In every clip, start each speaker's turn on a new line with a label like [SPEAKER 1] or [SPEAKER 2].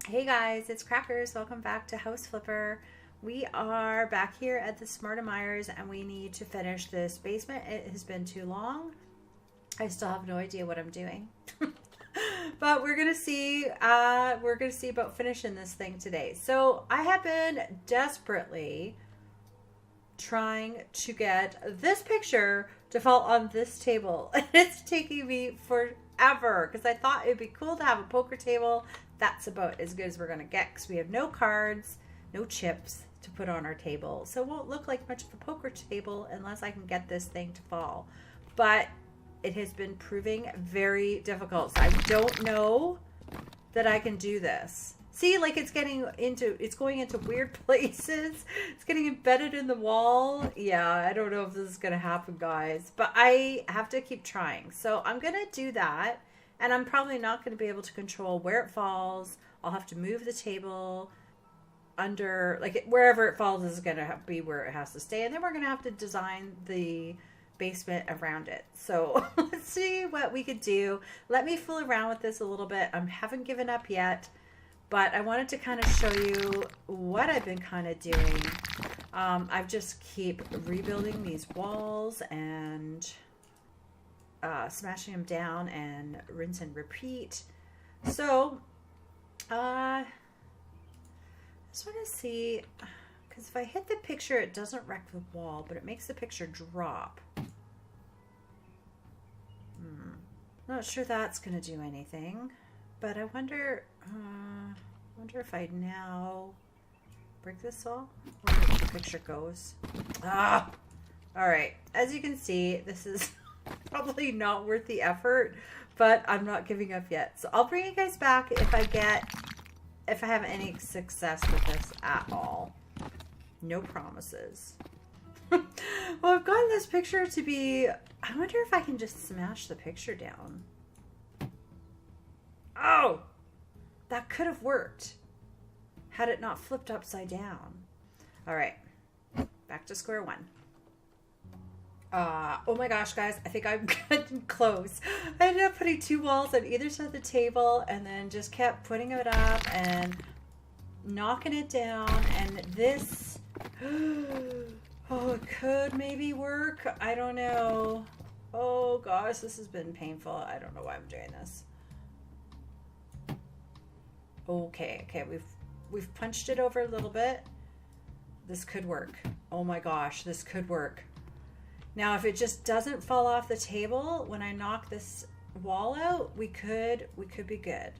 [SPEAKER 1] Hey guys, it's Crackers. Welcome back to House Flipper. We are back here at the Samarta Myers and we need to finish this basement. It has been too long. I still have no idea what I'm doing. But we're gonna see about finishing this thing today. So I have been desperately trying to get this picture to fall on this table. And it's taking me forever because I thought it'd be cool to have a poker table. That's about as good as we're gonna get because we have no cards, no chips to put on our table. So it won't look like much of a poker table unless I can get this thing to fall. But it has been proving very difficult. So I don't know that I can do this. See, like it's going into weird places. It's getting embedded in the wall. Yeah, I don't know if this is gonna happen, guys, but I have to keep trying. So I'm gonna do that, and I'm probably not gonna be able to control where it falls. I'll have to move the table under, like wherever it falls is gonna be where it has to stay, and then we're gonna have to design the basement around it. So let's see what we could do. Let me fool around with this a little bit. I haven't given up yet, but I wanted to kind of show you what I've been kind of doing. I've just keep rebuilding these walls and smashing them down and rinse and repeat. So I just want to see, because if I hit the picture, it doesn't wreck the wall, but it makes the picture drop. Not sure that's going to do anything, but I wonder if I now break this all, or where the picture goes. All right. As you can see, this is probably not worth the effort, but I'm not giving up yet. So I'll bring you guys back if I have any success with this at all. No promises. Well, I've gotten this picture to be, I wonder if I can just smash the picture down. Oh, that could have worked had it not flipped upside down. All right, back to square one. Oh my gosh, guys, I think I'm getting close. I ended up putting two walls on either side of the table and then just kept putting it up and knocking it down, and this oh, it could maybe work. I don't know. Oh gosh, this has been painful. I don't know why I'm doing this. Okay, we've punched it over a little bit. This could work. Oh my gosh, this could work. Now, if it just doesn't fall off the table when I knock this wall out, we could be good.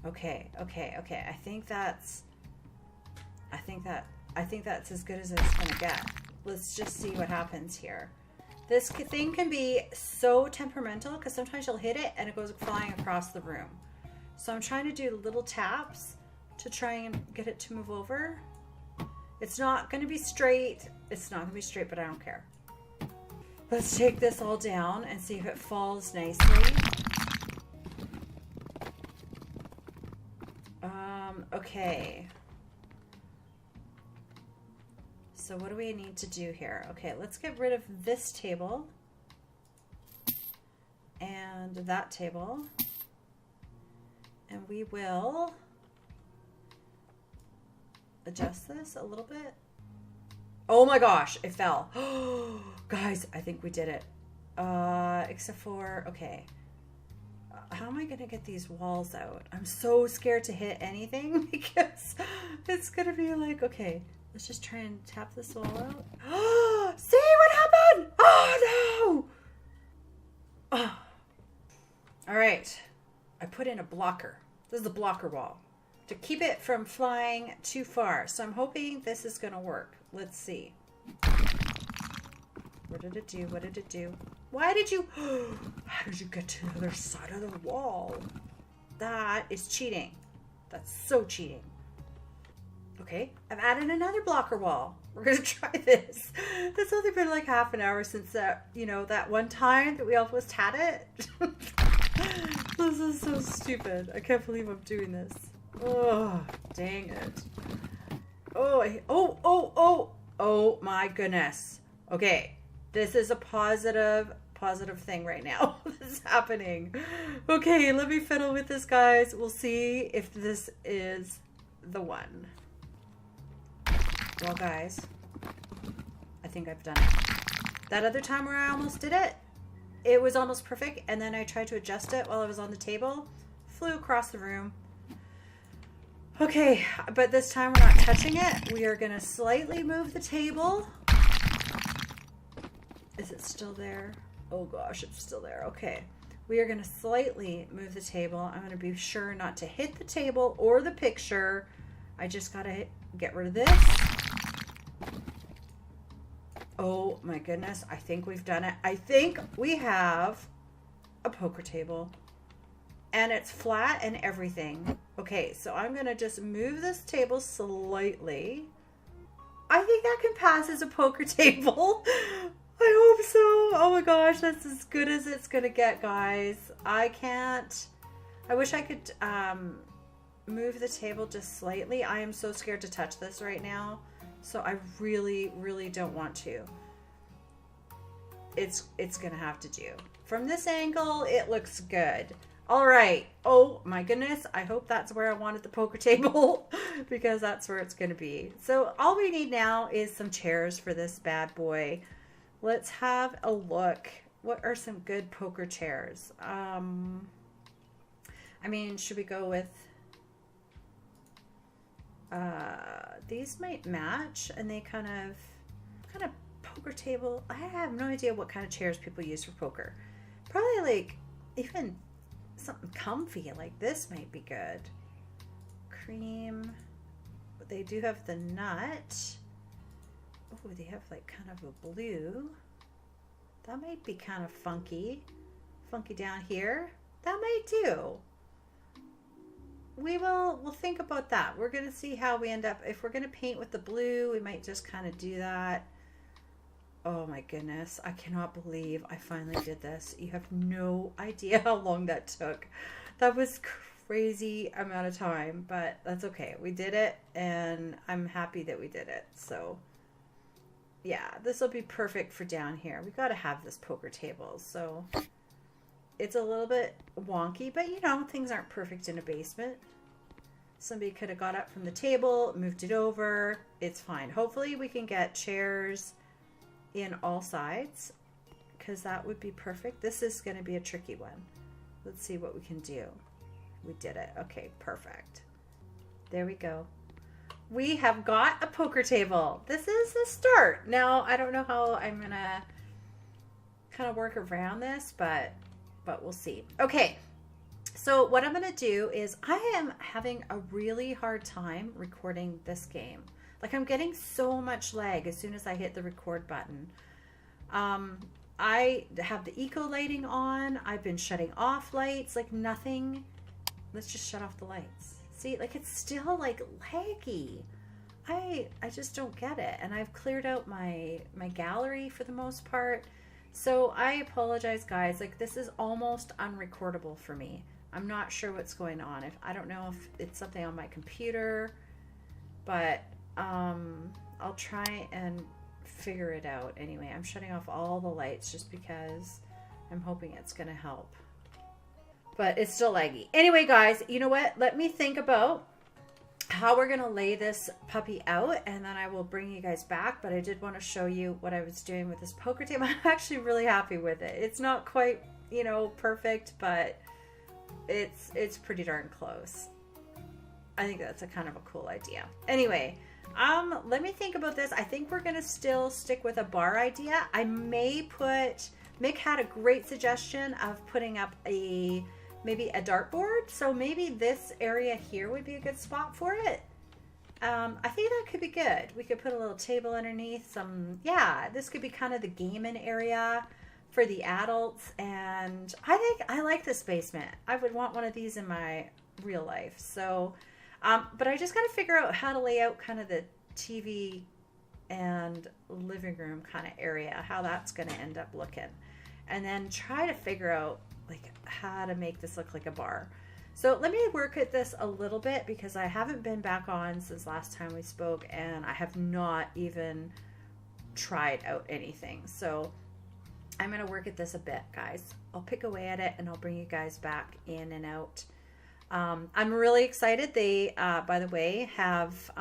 [SPEAKER 1] Okay. I think that's as good as it's gonna get. Let's just see what happens here. This thing can be so temperamental because sometimes you'll hit it and it goes flying across the room. So I'm trying to do little taps to try and get it to move over. It's not going to be straight. It's not going to be straight, but I don't care. Let's take this all down and see if it falls nicely. Okay. So what do we need to do here? Okay, let's get rid of this table and that table. And we will adjust this a little bit. Oh my gosh, it fell. Guys, I think we did it. Except for, okay. How am I going to get these walls out? I'm so scared to hit anything because it's going to be like, okay, let's just try and tap this wall out. See what happened? Oh, no. Oh. All right. I put in a blocker. This is the blocker wall to keep it from flying too far. So I'm hoping this is going to work. Let's see. What did it do? What did it do? Why did you... How did you get to the other side of the wall? That is cheating. That's so cheating. Okay, I've added another blocker wall. We're going to try this. It's only been like half an hour since that, that one time that we almost had it. This is so stupid. I can't believe I'm doing this. Oh, dang it. Oh my goodness. Okay, this is a positive positive thing right now that's happening. Okay, let me fiddle with this, guys. We'll see if this is the one. Well, guys, I think I've done it. That other time where I almost did it, it was almost perfect, and then I tried to adjust it while I was on the table, flew across the room. Okay, but this time we're not touching it. We are going to slightly move the table. Is it still there? Oh gosh, it's still there. Okay. We are going to slightly move the table. I'm going to be sure not to hit the table or the picture. I just got to get rid of this. Oh my goodness. I think we've done it. I think we have a poker table. And it's flat and everything. Okay, so I'm going to just move this table slightly. I think that can pass as a poker table. I hope so. Oh my gosh, that's as good as it's going to get, guys. I wish I could move the table just slightly. I am so scared to touch this right now. So I really, really don't want to. It's going to have to do. From this angle, it looks good. All right. Oh my goodness. I hope that's where I wanted the poker table because that's where it's going to be. So all we need now is some chairs for this bad boy. Let's have a look. What are some good poker chairs? I mean, should we go with these might match, and they kind of poker table. I have no idea what kind of chairs people use for poker. Probably like even something comfy like this might be good. Cream. But they do have the nut. Oh, they have like kind of a blue. That might be kind of funky. Funky down here. That might do. We'll think about that. We're going to see how we end up. If we're going to paint with the blue, we might just kind of do that. Oh my goodness. I cannot believe I finally did this. You have no idea how long that took. That was crazy amount of time, but that's okay. We did it, and I'm happy that we did it. So yeah, this will be perfect for down here. We got to have this poker table. So it's a little bit wonky, but you know, things aren't perfect in a basement. Somebody could have got up from the table, moved it over. It's fine. Hopefully we can get chairs in all sides because that would be perfect. This is going to be a tricky one. Let's see what we can do. We did it. Okay, perfect. There we go. We have got a poker table. This is the start. Now, I don't know how I'm going to kind of work around this, but we'll see. Okay, so what I'm going to do is I am having a really hard time recording this game. Like, I'm getting so much lag as soon as I hit the record button. I have the eco lighting on. I've been shutting off lights, like nothing. Let's just shut off the lights. See, like it's still like laggy. I just don't get it. And I've cleared out my gallery for the most part. So I apologize, guys. Like, this is almost unrecordable for me. I'm not sure what's going on. I don't know if it's something on my computer, but I'll try and figure it out. Anyway, I'm shutting off all the lights just because I'm hoping it's going to help. But it's still laggy. Anyway, guys, you know what? Let me think about how we're going to lay this puppy out, and then I will bring you guys back. But I did want to show you what I was doing with this poker table. I'm actually really happy with it. It's not quite, you know, perfect, but it's pretty darn close. I think that's a kind of a cool idea. Anyway, let me think about this. I think we're going to still stick with a bar idea. I may put, Mick had a great suggestion of putting up maybe a dartboard. So maybe this area here would be a good spot for it. I think that could be good. We could put a little table underneath yeah, this could be kind of the gaming area for the adults. And I think I like this basement. I would want one of these in my real life. So, but I just got to figure out how to lay out kind of the TV and living room kind of area, how that's going to end up looking. And then try to figure out like how to make this look like a bar. So let me work at this a little bit because I haven't been back on since last time we spoke, and I have not even tried out anything. So I'm going to work at this a bit, guys. I'll pick away at it and I'll bring you guys back in and out. I'm really excited. They, by the way, have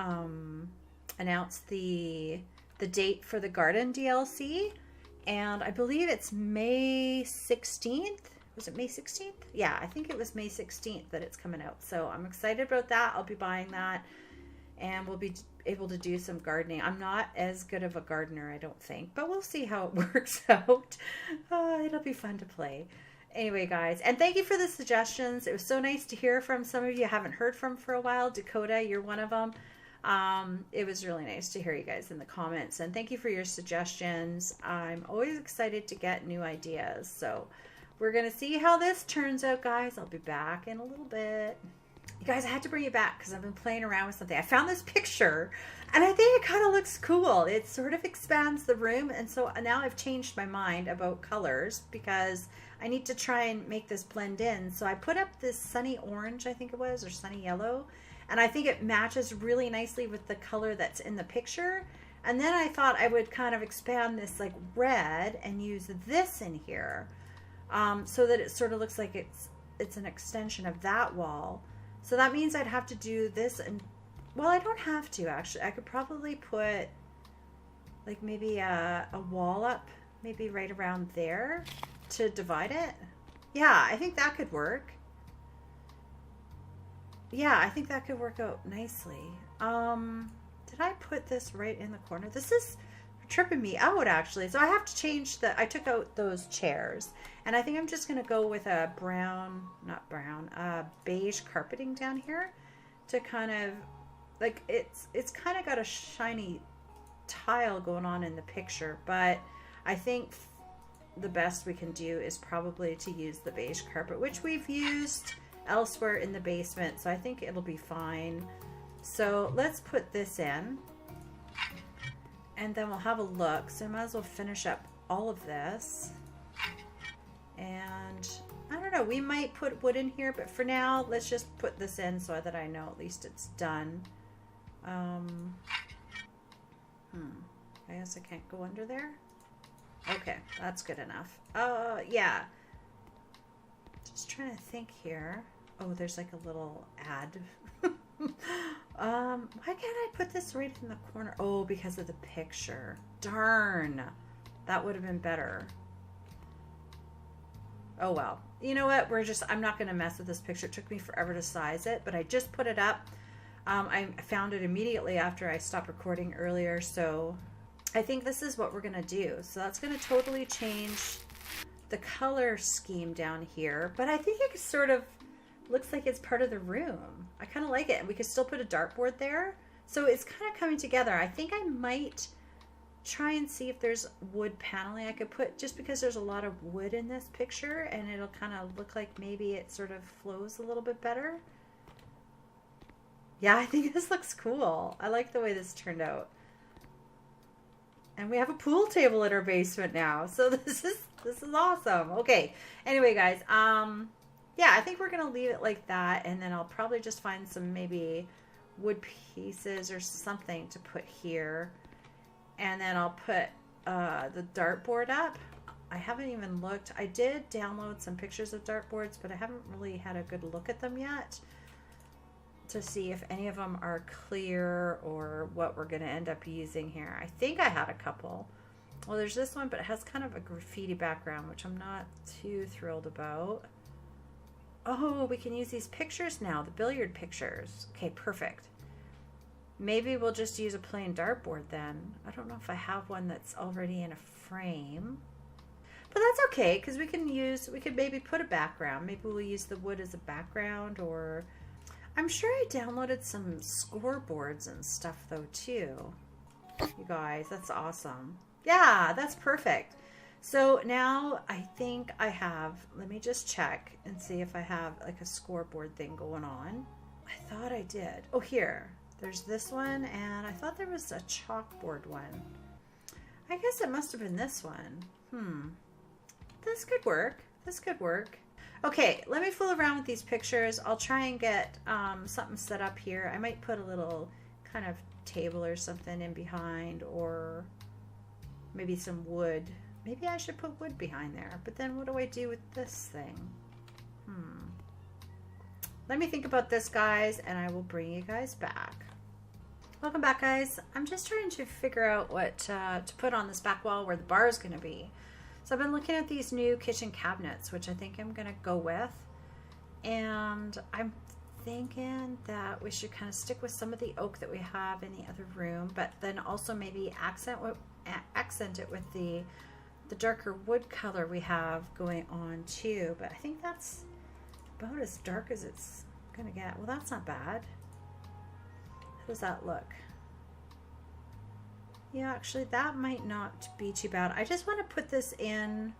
[SPEAKER 1] announced the date for the garden DLC, and I believe it's May 16th. Was it May 16th? Yeah, I think it was May 16th that it's coming out. So I'm excited about that. I'll be buying that, and we'll be able to do some gardening. I'm not as good of a gardener, I don't think, but we'll see how it works out. It'll be fun to play. Anyway, guys, and thank you for the suggestions. It was so nice to hear from some of you I haven't heard from for a while. Dakota, you're one of them. It was really nice to hear you guys in the comments, and thank you for your suggestions. I'm always excited to get new ideas. So we're going to see how this turns out, guys. I'll be back in a little bit. You guys, I had to bring you back because I've been playing around with something. I found this picture, and I think it kind of looks cool. It sort of expands the room, and so now I've changed my mind about colors because I need to try and make this blend in. So I put up this sunny orange, I think it was, or sunny yellow, and I think it matches really nicely with the color that's in the picture. And then I thought I would kind of expand this like red and use this in here, so that it sort of looks like it's an extension of that wall. So that means I'd have to do this, and well, I don't have to actually. I could probably put like maybe a wall up, maybe right around there to divide it. Yeah, I think that could work. Yeah, I think that could work out nicely. Did I put this right in the corner? This is tripping me out actually. So I have to change I took out those chairs, and I think I'm just going to go with a beige carpeting down here to kind of like, it's kind of got a shiny tile going on in the picture, but I think the best we can do is probably to use the beige carpet, which we've used elsewhere in the basement, so I think it'll be fine. So let's put this in, and then we'll have a look. So I might as well finish up all of this. And I don't know, we might put wood in here, but for now, let's just put this in so that I know at least it's done. I guess I can't go under there. Okay, that's good enough. Yeah. Just trying to think here. Oh, there's like a little ad. Why can't I put this right in the corner? Oh, because of the picture. Darn. That would have been better. Oh well. You know what? I'm not going to mess with this picture. It took me forever to size it, but I just put it up. I found it immediately after I stopped recording earlier, so I think this is what we're going to do. So that's going to totally change the color scheme down here, but I think it sort of looks like it's part of the room. I kind of like it, and we could still put a dartboard there. So it's kind of coming together. I think I might try and see if there's wood paneling I could put, just because there's a lot of wood in this picture, and it'll kind of look like maybe it sort of flows a little bit better. Yeah, I think this looks cool. I like the way this turned out. And we have a pool table in our basement now. So this is awesome. Okay. Anyway, guys, yeah, I think we're going to leave it like that, and then I'll probably just find some maybe wood pieces or something to put here. And then I'll put the dartboard up. I haven't even looked. I did download some pictures of dartboards, but I haven't really had a good look at them yet to see if any of them are clear or what we're going to end up using here. I think I had a couple. Well, there's this one, but it has kind of a graffiti background, which I'm not too thrilled about. Oh, we can use these pictures now, the billiard pictures. Okay, perfect. Maybe we'll just use a plain dartboard then. I don't know if I have one that's already in a frame. But that's okay, because we could maybe put a background. Maybe we'll use the wood as a background, or I'm sure I downloaded some scoreboards and stuff though too. You guys, that's awesome. Yeah, that's perfect. So now I think I have, let me just check and see if I have like a scoreboard thing going on. I thought I did. Oh, here. There's this one, and I thought there was a chalkboard one. I guess it must have been this one. This could work. This could work. Okay, let me fool around with these pictures. I'll try and get something set up here. I might put a little kind of table or something in behind, or maybe some wood Maybe I should put wood behind there, but then what do I do with this thing? Let me think about this, guys, and I will bring you guys back. Welcome back, guys. I'm just trying to figure out what to put on this back wall where the bar is going to be. So I've been looking at these new kitchen cabinets, which I think I'm going to go with. And I'm thinking that we should kind of stick with some of the oak that we have in the other room, but then also maybe accent it with the darker wood color we have going on too. But I think that's about as dark as it's going to get. Well, that's not bad. How does that look? Yeah, actually that might not be too bad. I just want to put this in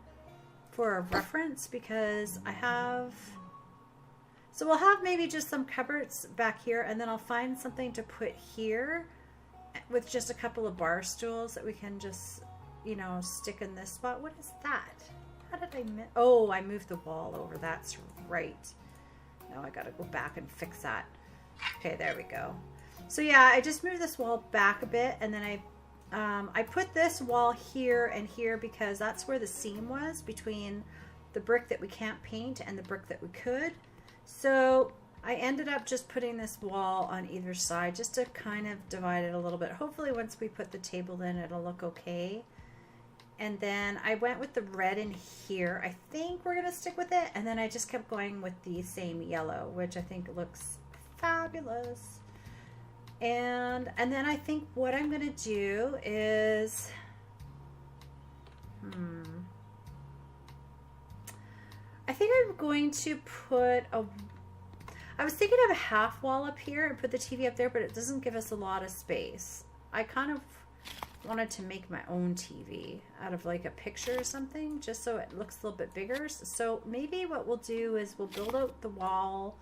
[SPEAKER 1] for a reference because I have, so we'll have maybe just some cupboards back here, and then I'll find something to put here with just a couple of bar stools that we can just, you know, stick in this spot. What is that? How did I miss? Oh, I moved the wall over. That's right. Now I got to go back and fix that. Okay, there we go. So yeah, I just moved this wall back a bit, and then I put this wall here and here because that's where the seam was between the brick that we can't paint and the brick that we could. So I ended up just putting this wall on either side just to kind of divide it a little bit. Hopefully once we put the table in, it'll look okay. And then I went with the red in here. I think we're gonna stick with it. And then I just kept going with the same yellow, which I think looks fabulous. And then I think what I'm gonna do is, I think I'm going to put I was thinking of a half wall up here and put the TV up there, but it doesn't give us a lot of space. I kind of wanted to make my own TV out of like a picture or something, just so it looks a little bit bigger. So maybe what we'll do is we'll build out the wall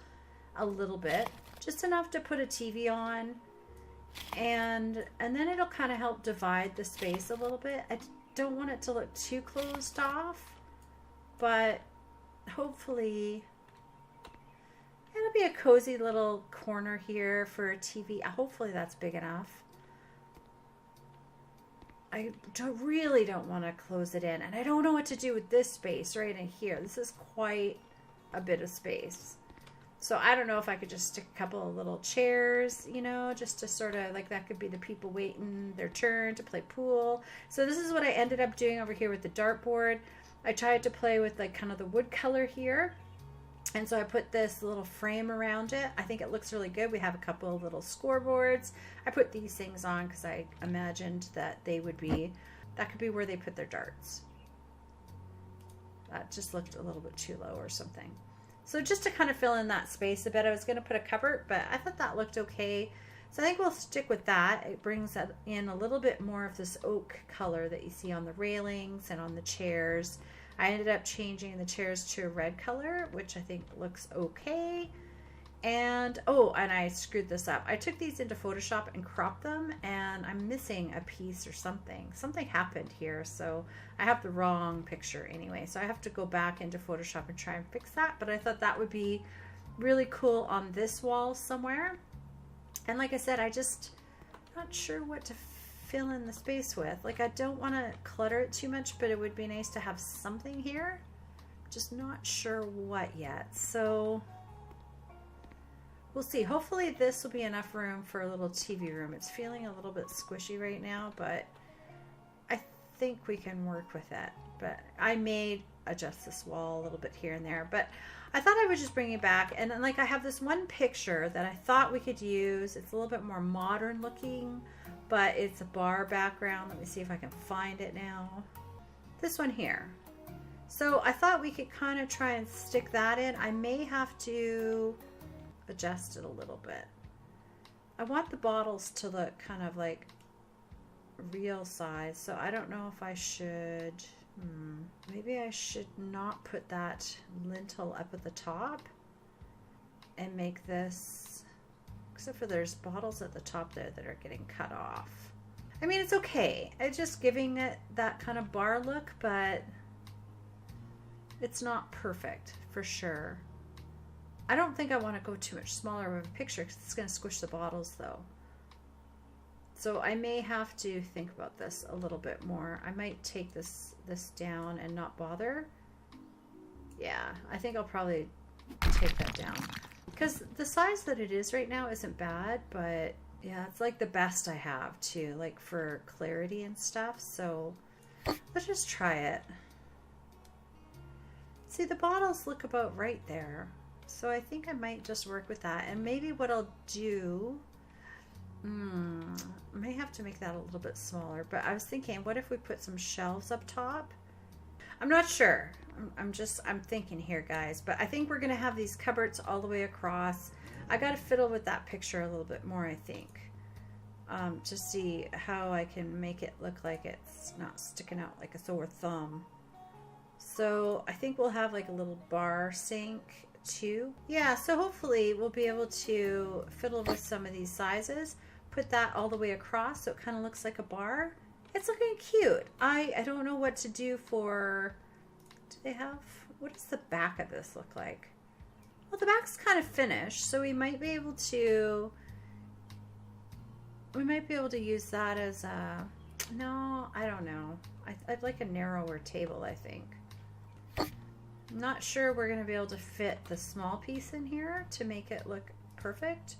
[SPEAKER 1] a little bit, just enough to put a TV on, and then it'll kind of help divide the space a little bit. I don't want it to look too closed off, but hopefully it'll be a cozy little corner here for a TV. Hopefully that's big enough. I really don't want to close it in, and I don't know what to do with this space right in here. This is quite a bit of space. So I don't know if I could just stick a couple of little chairs, you know, just to sort of, like, that could be the people waiting their turn to play pool. So this is what I ended up doing over here with the dartboard. I tried to play with like kind of the wood color here. And so I put this little frame around it. I think it looks really good. We have a couple of little scoreboards. I put these things on because I imagined that they would be, that could be where they put their darts. That just looked a little bit too low or something. So just to kind of fill in that space a bit, I was going to put a cupboard, but I thought that looked okay. So I think we'll stick with that. It brings in a little bit more of this oak color that you see on the railings and on the chairs. I ended up changing the chairs to a red color, which I think looks okay. And, oh, and I screwed this up. I took these into Photoshop and cropped them, and I'm missing a piece or something. Something happened here, so I have the wrong picture anyway. So I have to go back into Photoshop and try and fix that. But I thought that would be really cool on this wall somewhere. And like I said, I just not sure what to fill in the space with. Like, I don't want to clutter it too much, but it would be nice to have something here. Just not sure what yet. So we'll see. Hopefully this will be enough room for a little TV room. It's feeling a little bit squishy right now, but I think we can work with it. But I may adjust this wall a little bit here and there. But I thought I would just bring it back. And then, like, I have this one picture that I thought we could use. It's a little bit more modern looking, but it's a bar background. Let me see if I can find it now. This one here. So I thought we could kind of try and stick that in. I may have to adjust it a little bit. I want the bottles to look kind of like real size, so I don't know if I should, maybe I should not put that lintel up at the top and make this, except for there's bottles at the top there that are getting cut off. I mean, it's okay. It's just giving it that kind of bar look, but it's not perfect for sure. I don't think I want to go too much smaller of a picture because it's going to squish the bottles though. So I may have to think about this a little bit more. I might take this down and not bother. Yeah, I think I'll probably take that down. Because the size that it is right now isn't bad, but yeah, it's like the best I have too, like for clarity and stuff. So let's just try it. See, the bottles look about right there. So I think I might just work with that. And maybe what I'll do, I may have to make that a little bit smaller, but I was thinking, what if we put some shelves up top? I'm not sure. I'm thinking here, guys, but I think we're going to have these cupboards all the way across. I got to fiddle with that picture a little bit more, I think, to see how I can make it look like it's not sticking out like a sore thumb. So I think we'll have like a little bar sink too. Yeah, so hopefully we'll be able to fiddle with some of these sizes, put that all the way across so it kind of looks like a bar. It's looking cute. I don't know what to do for, do they have, what does the back of this look like? Well, the back's kind of finished, so we might be able to use that as a, no, I don't know. I'd like a narrower table, I think. I'm not sure we're going to be able to fit the small piece in here to make it look perfect.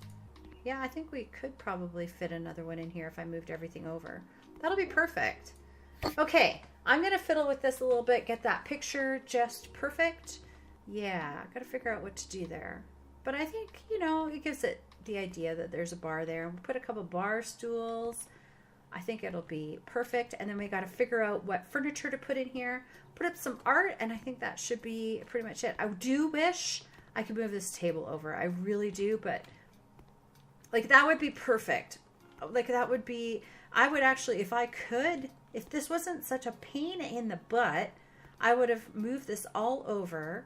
[SPEAKER 1] Yeah, I think we could probably fit another one in here if I moved everything over. That'll be perfect. Okay, I'm going to fiddle with this a little bit, get that picture just perfect. Yeah, I got to figure out what to do there. But I think, you know, it gives it the idea that there's a bar there. We'll put a couple bar stools. I think it'll be perfect. And then we got to figure out what furniture to put in here. Put up some art, and I think that should be pretty much it. I do wish I could move this table over. I really do, but like that would be perfect. Like that would be, I would actually, if I could, if this wasn't such a pain in the butt, I would have moved this all over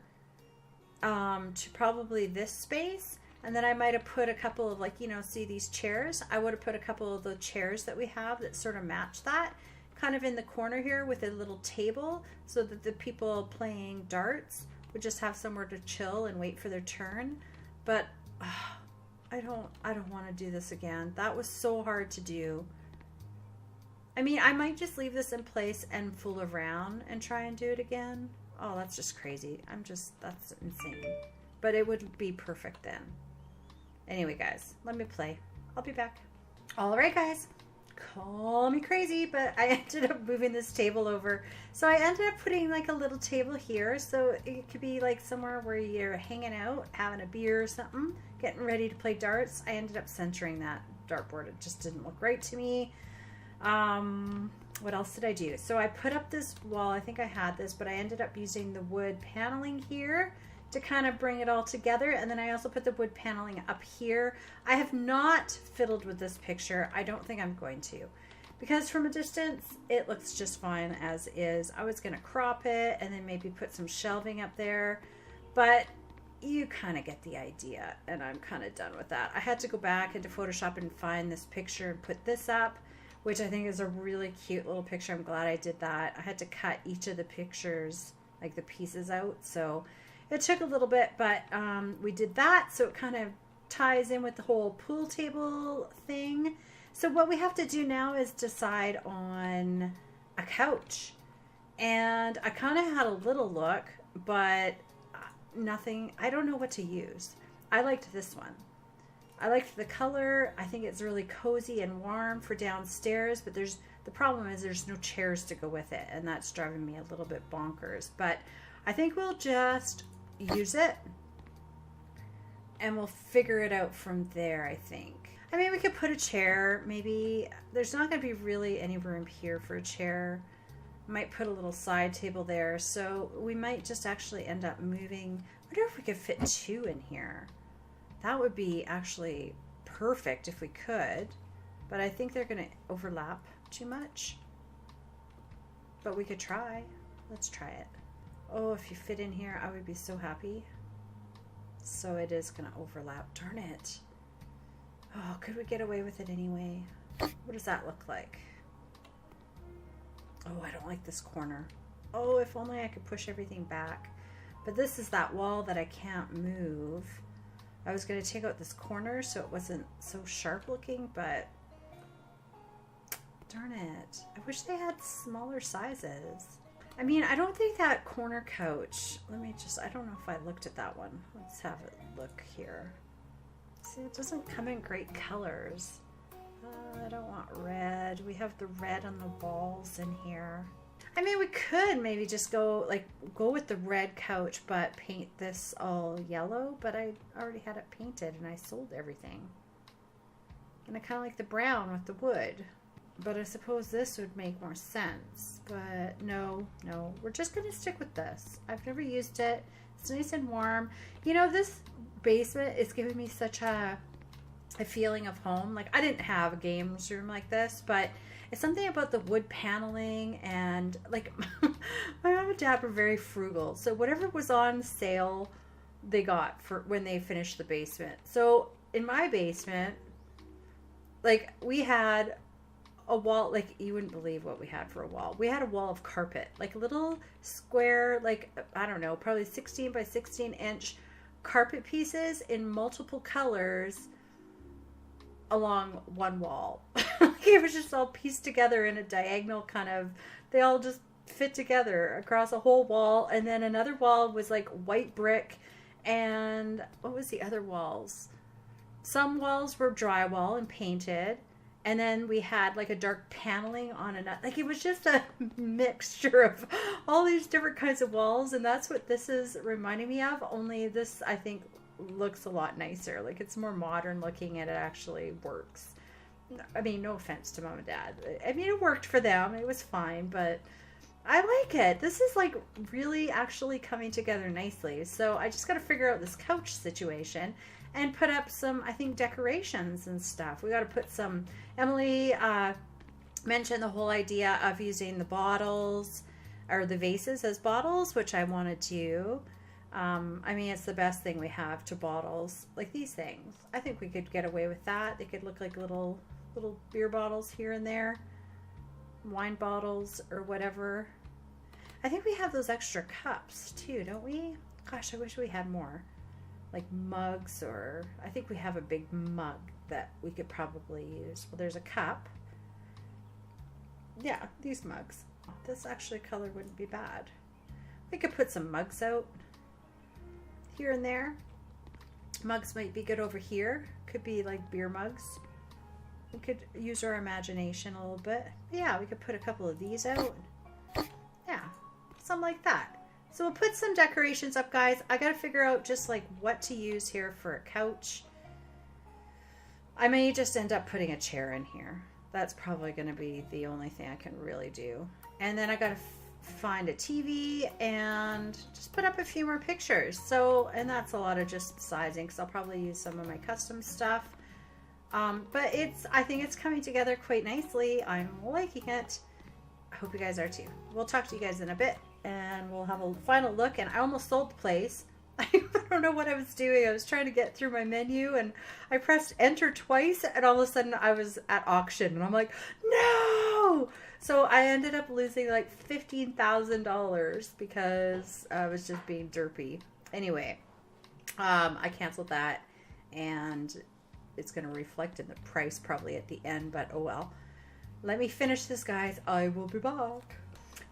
[SPEAKER 1] to probably this space. And then I might have put a couple of, like, you know, see these chairs? I would have put a couple of the chairs that we have that sort of match that kind of in the corner here with a little table so that the people playing darts would just have somewhere to chill and wait for their turn. But I don't want to do this again. That was so hard to do. I mean, I might just leave this in place and fool around and try and do it again. Oh, that's just crazy. That's insane. But it would be perfect then. Anyway, guys, let me play. I'll be back. All right, guys. Call me crazy, but I ended up moving this table over. So I ended up putting like a little table here. So it could be like somewhere where you're hanging out, having a beer or something, getting ready to play darts. I ended up centering that dartboard. It just didn't look right to me. What else did I do? So I put up this wall. I think I had this, but I ended up using the wood paneling here to kind of bring it all together. And then I also put the wood paneling up here. I have not fiddled with this picture. I don't think I'm going to, because from a distance, it looks just fine as is. I was going to crop it and then maybe put some shelving up there, but you kind of get the idea, and I'm kind of done with that. I had to go back into Photoshop and find this picture and put this up, which I think is a really cute little picture. I'm glad I did that. I had to cut each of the pictures, like the pieces out, so it took a little bit, but we did that, so it kind of ties in with the whole pool table thing. So what we have to do now is decide on a couch. And I kind of had a little look, but nothing, I don't know what to use. I liked this one. I liked the color. I think it's really cozy and warm for downstairs, but the problem is there's no chairs to go with it, and that's driving me a little bit bonkers. But I think we'll just use it and we'll figure it out from there, I think. I mean, we could put a chair, maybe. There's not going to be really any room here for a chair. Might put a little side table there, so we might just actually end up moving. I wonder if we could fit two in here. That would be actually perfect if we could, but I think they're going to overlap too much. But we could try. Let's try it. Oh, if you fit in here, I would be so happy. So it is going to overlap. Darn it. Oh, could we get away with it anyway? What does that look like? Oh, I don't like this corner. Oh, if only I could push everything back. But this is that wall that I can't move. I was going to take out this corner so it wasn't so sharp looking, but Darn it. I wish they had smaller sizes. I mean, I don't think that corner couch, I don't know if I looked at that one. Let's have it look here. See, it doesn't come in great colors. I don't want red. We have the red on the walls in here. I mean, we could maybe just go with the red couch, but paint this all yellow, but I already had it painted and I sold everything. And I kind of like the brown with the wood. But I suppose this would make more sense. But no, we're just going to stick with this. I've never used it. It's nice and warm. You know, this basement is giving me such a feeling of home. Like, I didn't have a games room like this, but it's something about the wood paneling and, like, my mom and dad were very frugal. So whatever was on sale, they got for when they finished the basement. So in my basement, like, we had a wall, like, you wouldn't believe what we had for a wall. We had a wall of carpet, like a little square, like, I don't know, probably 16 by 16 inch carpet pieces in multiple colors along one wall. It was just all pieced together in a diagonal kind of, they all just fit together across a whole wall. And then another wall was like white brick. And what was the other walls? Some walls were drywall and painted. And then we had like a dark paneling on another. Like, it was just a mixture of all these different kinds of walls. And that's what this is reminding me of. Only this, I think, looks a lot nicer. Like, it's more modern looking and it actually works. I mean, no offense to mom and dad. I mean, it worked for them. It was fine, but I like it. This is like really actually coming together nicely. So I just got to figure out this couch situation and put up some, I think, decorations and stuff. We got to put some, Emily mentioned the whole idea of using the bottles or the vases as bottles, which I want to do. I mean, it's the best thing we have to bottles, like these things. I think we could get away with that. They could look like little beer bottles here and there, wine bottles or whatever. I think we have those extra cups too, don't we? Gosh, I wish we had more, like mugs, or I think we have a big mug that we could probably use. Well, there's a cup. Yeah, these mugs. This actually color wouldn't be bad. We could put some mugs out here and there. Mugs might be good over here. Could be like beer mugs. We could use our imagination a little bit. Yeah, we could put a couple of these out. Yeah, something like that. So we'll put some decorations up, guys. I gotta figure out just like what to use here for a couch. I may just end up putting a chair in here. That's probably gonna be the only thing I can really do. And then I gotta find a TV and just put up a few more pictures. So, and that's a lot of just sizing, because I'll probably use some of my custom stuff. But I think it's coming together quite nicely. I'm liking it. I hope you guys are too. We'll talk to you guys in a bit and we'll have a final look. And I almost sold the place. I don't know what I was doing. I was trying to get through my menu and I pressed enter twice and all of a sudden I was at auction and I'm like, no! So I ended up losing like $15,000 because I was just being derpy. Anyway, I canceled that and it's going to reflect in the price probably at the end, but oh well. Let me finish this, guys. I will be back.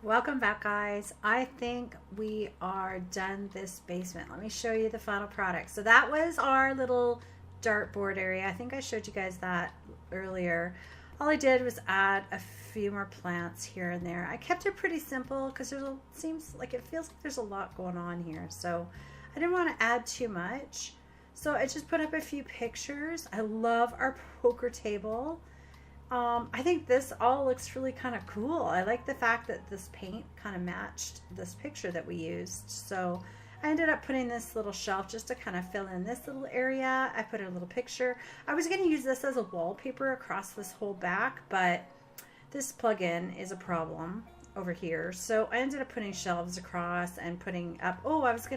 [SPEAKER 1] Welcome back, guys. I think we are done this basement. Let me show you the final product. So that was our little dartboard area. I think I showed you guys that earlier. All I did was add a few more plants here and there. I kept it pretty simple because it feels like there's a lot going on here. So I didn't want to add too much. So I just put up a few pictures. I love our poker table. I think this all looks really kind of cool. I like the fact that this paint kind of matched this picture that we used. So I ended up putting this little shelf just to kind of fill in this little area. I put a little picture. I was going to use this as a wallpaper across this whole back, but this plug-in is a problem over here. So I ended up putting shelves across and putting up, I've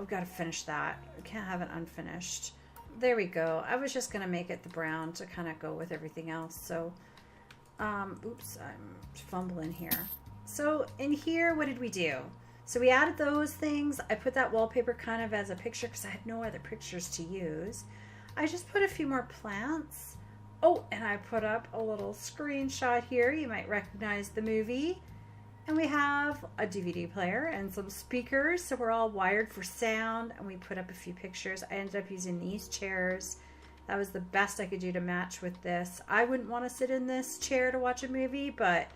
[SPEAKER 1] got to finish that. I can't have it unfinished. There we go. I was just going to make it the brown to kind of go with everything else. So, oops, I'm fumbling here. So in here, what did we do? So we added those things. I put that wallpaper kind of as a picture because I had no other pictures to use. I just put a few more plants Oh, and I put up a little screenshot here. You might recognize the movie. And we have a DVD player and some speakers. So we're all wired for sound. And we put up a few pictures. I ended up using these chairs. That was the best I could do to match with this. I wouldn't want to sit in this chair to watch a movie, but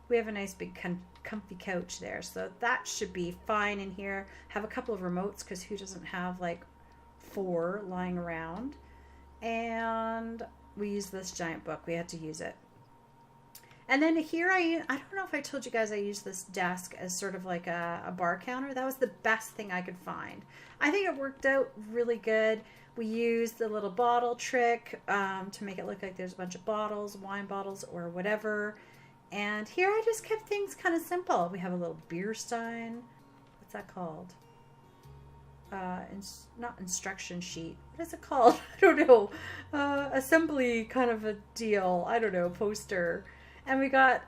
[SPEAKER 1] we have a nice big comfy couch there. So that should be fine in here. Have a couple of remotes because who doesn't have like 4 lying around. And we use this giant book. We had to use it. And then here I don't know if I told you guys I used this desk as sort of like a bar counter. That was the best thing I could find. I think it worked out really good. We used the little bottle trick to make it look like there's a bunch of bottles, wine bottles or whatever. And here I just kept things kind of simple. We have a little beer stein. What's that called? Not instruction sheet. What is it called? I don't know. Assembly kind of a deal. I don't know. Poster. And we got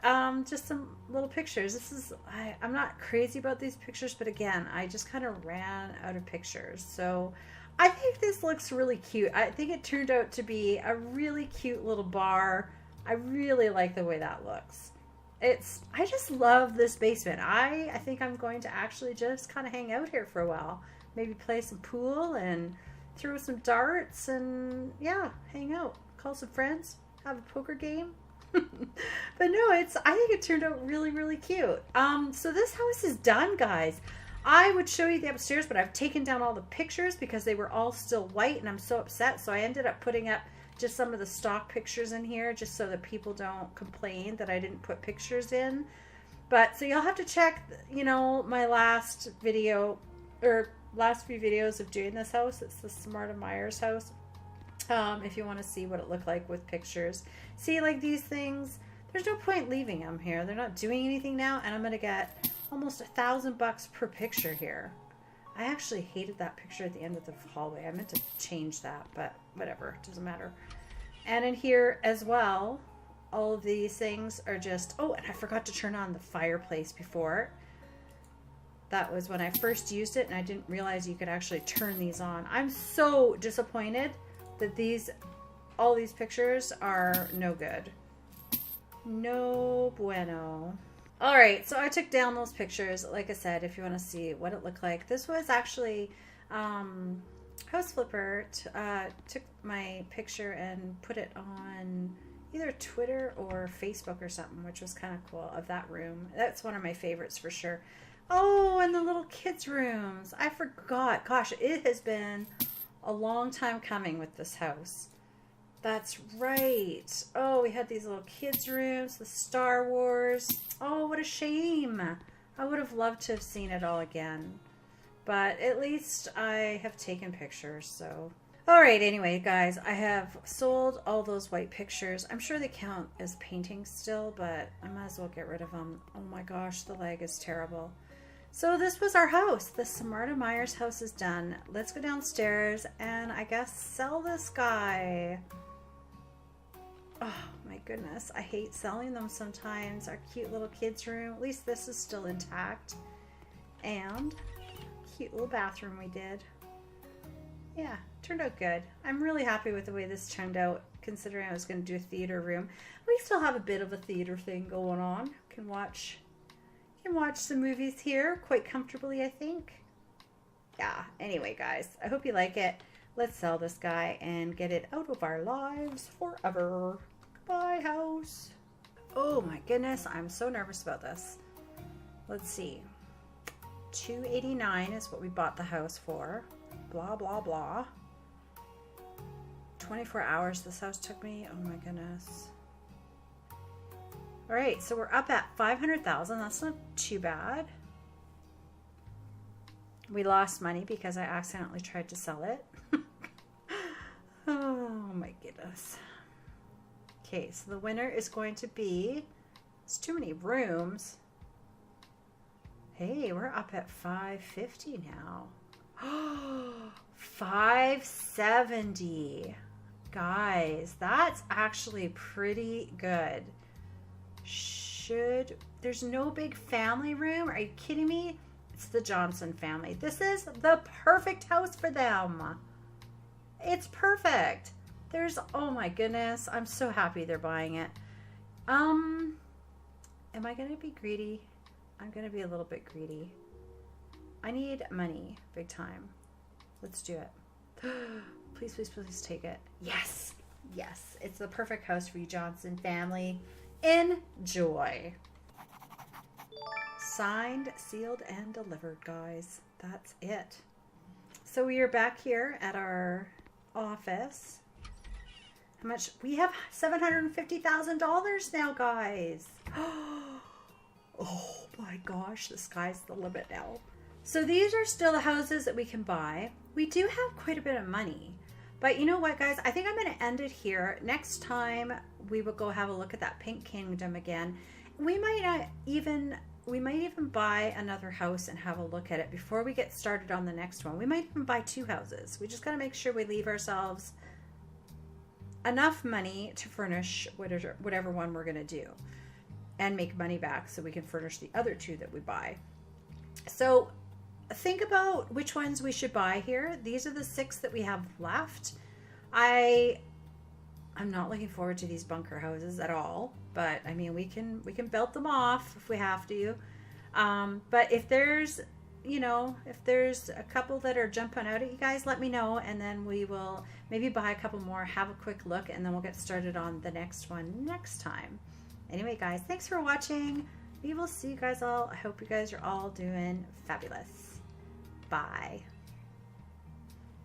[SPEAKER 1] just some little pictures. I'm not crazy about these pictures, but again, I just kind of ran out of pictures. So I think this looks really cute. I think it turned out to be a really cute little bar. I really like the way that looks. I just love this basement. I think I'm going to actually just kind of hang out here for a while. Maybe play some pool and throw some darts and yeah, hang out. Call some friends, have a poker game. But no, I think it turned out really, really cute. So this house is done, guys. I would show you the upstairs, but I've taken down all the pictures because they were all still white and I'm so upset. So I ended up putting up just some of the stock pictures in here just so that people don't complain that I didn't put pictures in. But so you'll have to check, my last video or last few videos of doing this house. It's the Samarta Myers House. If you want to see what it looked like with pictures. See, like these things, there's no point leaving them here. They're not doing anything now, and I'm going to get almost $1,000 per picture here. I actually hated that picture at the end of the hallway. I meant to change that, but whatever. It doesn't matter. And in here as well, all of these things are just... Oh, and I forgot to turn on the fireplace before. That was when I first used it, and I didn't realize you could actually turn these on. I'm so disappointed that all these pictures are no good. No bueno. All right, so I took down those pictures. Like I said, if you want to see what it looked like. This was actually House Flipper took my picture and put it on either Twitter or Facebook or something, which was kind of cool, of that room. That's one of my favorites for sure. Oh, and the little kids' rooms. I forgot. Gosh, it has been a long time coming with this house. That's right. Oh, we had these little kids' rooms, the Star Wars. Oh, what a shame. I would have loved to have seen it all again. But at least I have taken pictures, so. All right, anyway, guys, I have sold all those white pictures. I'm sure they count as paintings still, but I might as well get rid of them. Oh my gosh, the leg is terrible. So this was our house. The Samarta Myers house is done. Let's go downstairs and I guess sell this guy. Oh my goodness. I hate selling them sometimes. Our cute little kids' room. At least this is still intact. And cute little bathroom we did. Yeah, turned out good. I'm really happy with the way this turned out, considering I was going to do a theater room. We still have a bit of a theater thing going on. Can watch some movies here quite comfortably, I think. Yeah, anyway, guys, I hope you like it. Let's sell this guy and get it out of our lives forever. Goodbye, house. Oh my goodness, I'm so nervous about this. Let's see. $289 is what we bought the house for. Blah, blah, blah. 24 hours this house took me. Oh my goodness. All right, so we're up at 500,000. That's not too bad. We lost money because I accidentally tried to sell it. Oh my goodness. Okay, so the winner is going to be, it's too many rooms. Hey, we're up at 550 now. 570. Guys, that's actually pretty good. There's no big family room? Are you kidding me? It's the Johnson family. This is the perfect house for them. It's perfect. There's, oh my goodness, I'm so happy they're buying it. Am I gonna be greedy? I'm gonna be a little bit greedy. I need money, big time. Let's do it. Please, please, please take it. Yes, yes, it's the perfect house for you, Johnson family. Enjoy. Signed, sealed, and delivered, guys. That's it. So we are back here at our office. How much? We have $750,000 now, guys. Oh my gosh, the sky's the limit now. So these are still the houses that we can buy. We do have quite a bit of money. But you know what, guys? I think I'm going to end it here. Next time, we will go have a look at that Pink Kingdom again. We might even buy another house and have a look at it before we get started on the next one. We might even buy 2 houses. We just got to make sure we leave ourselves enough money to furnish whatever one we're going to do and make money back so we can furnish the other 2 that we buy. So think about which ones we should buy here. These are the 6 that we have left. I'm not looking forward to these bunker houses at all, but I mean, we can build them off if we have to. But if there's, you know, if there's a couple that are jumping out at you guys, let me know, and then we will maybe buy a couple more, have a quick look, and then we'll get started on the next one next time. Anyway, guys, thanks for watching. We will see you guys all. I hope you guys are all doing fabulous. Bye.